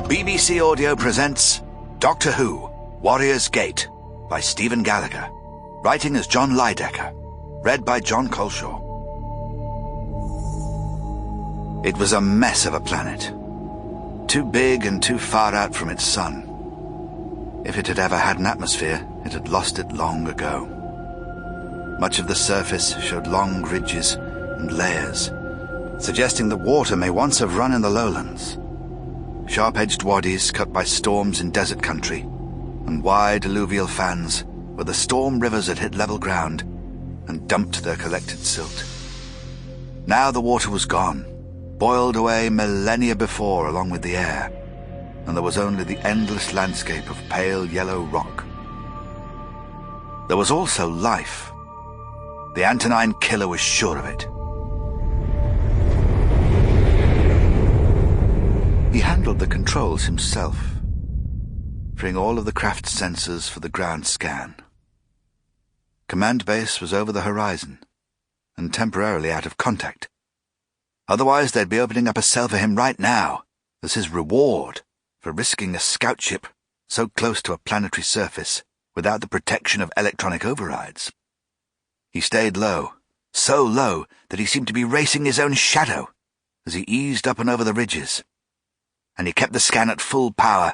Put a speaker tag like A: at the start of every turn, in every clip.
A: BBC Audio presents Doctor Who, Warrior's Gate by Stephen Gallagher. Writing as John Lydecker. Read by Jon Culshaw. It was a mess of a planet. Too big and too far out from its sun. If it had ever had an atmosphere, it had lost it long ago. Much of the surface showed long ridges and layers, suggesting that water may once have run in the lowlands. Sharp-edged wadis cut by storms in desert country, and wide alluvial fans where the storm rivers had hit level ground and dumped their collected silt. Now the water was gone, boiled away millennia before along with the air, and there was only the endless landscape of pale yellow rock. There was also life. The Antonine killer was sure of it. He handled the controls himself, freeing all of the craft's sensors for the ground scan. Command base was over the horizon, and temporarily out of contact. Otherwise they'd be opening up a cell for him right now, as his reward for risking a scout ship so close to a planetary surface without the protection of electronic overrides. He stayed low, so low that he seemed to be racing his own shadow as he eased up and over the ridges. And he kept the scan at full power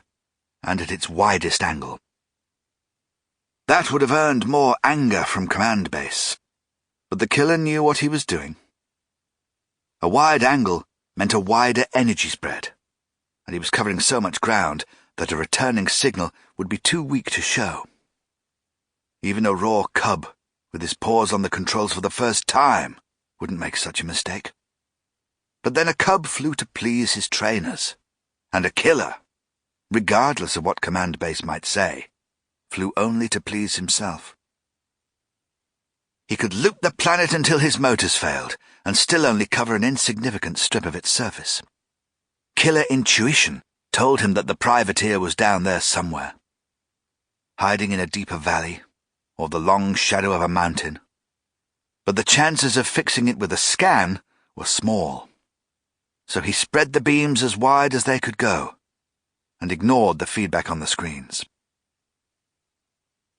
A: and at its widest angle. That would have earned more anger from command base, but the killer knew what he was doing. A wide angle meant a wider energy spread, and he was covering so much ground that a returning signal would be too weak to show. Even a raw cub, with his paws on the controls for the first time, wouldn't make such a mistake. But then a cub flew to please his trainers, and a killer, regardless of what command base might say, flew only to please himself. He could loop the planet until his motors failed, and still only cover an insignificant strip of its surface. Killer intuition told him that the privateer was down there somewhere, hiding in a deeper valley, or the long shadow of a mountain. But the chances of fixing it with a scan were small. So he spread the beams as wide as they could go, and ignored the feedback on the screens.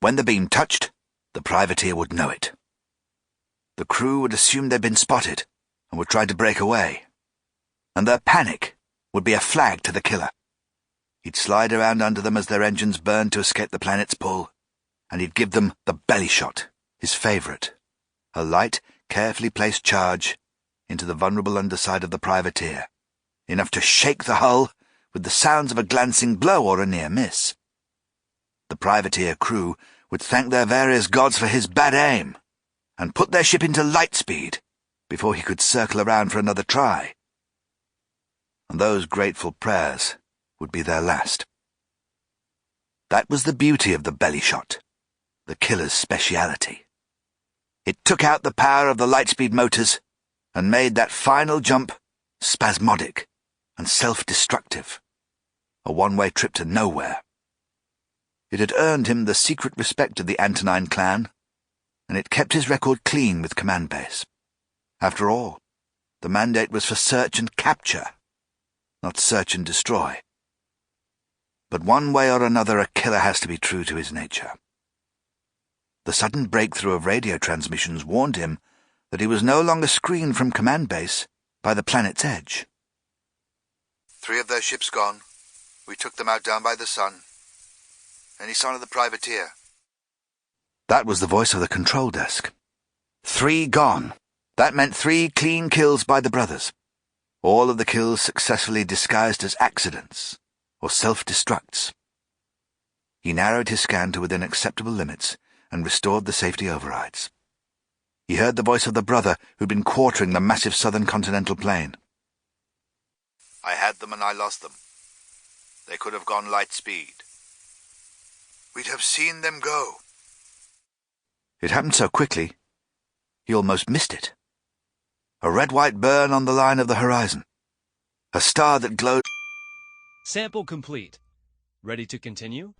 A: When the beam touched, the privateer would know it. The crew would assume they'd been spotted, and would try to break away. And their panic would be a flag to the killer. He'd slide around under them as their engines burned to escape the planet's pull, and he'd give them the belly shot, his favourite, a light, carefully placed charge into the vulnerable underside of the privateer, enough to shake the hull with the sounds of a glancing blow or a near miss. The privateer crew would thank their various gods for his bad aim, and put their ship into light speed before he could circle around for another try. And those grateful prayers would be their last. That was the beauty of the belly shot, the killer's speciality. It took out the power of the lightspeed motors and made that final jump spasmodic and self-destructive, a one-way trip to nowhere. It had earned him the secret respect of the Antonine clan, and it kept his record clean with command base. After all, the mandate was for search and capture, not search and destroy. But one way or another a killer has to be true to his nature. The sudden breakthrough of radio transmissions warned him that he was no longer screened from command base by the planet's edge. 3 of their ships gone. We took them out down by the sun. Any sign of the privateer? That was the voice of the control desk. 3 gone. That meant 3 clean kills by the brothers. All of the kills successfully disguised as accidents or self-destructs. He narrowed his scan to within acceptable limits and restored the safety overrides. He heard the voice of the brother who'd been quartering the massive southern continental plain. I had them and I lost them. They could have gone light speed. We'd have seen them go. It happened so quickly, he almost missed it. A red-white burn on the line of the horizon. A star that glowed.
B: Sample complete. Ready to continue?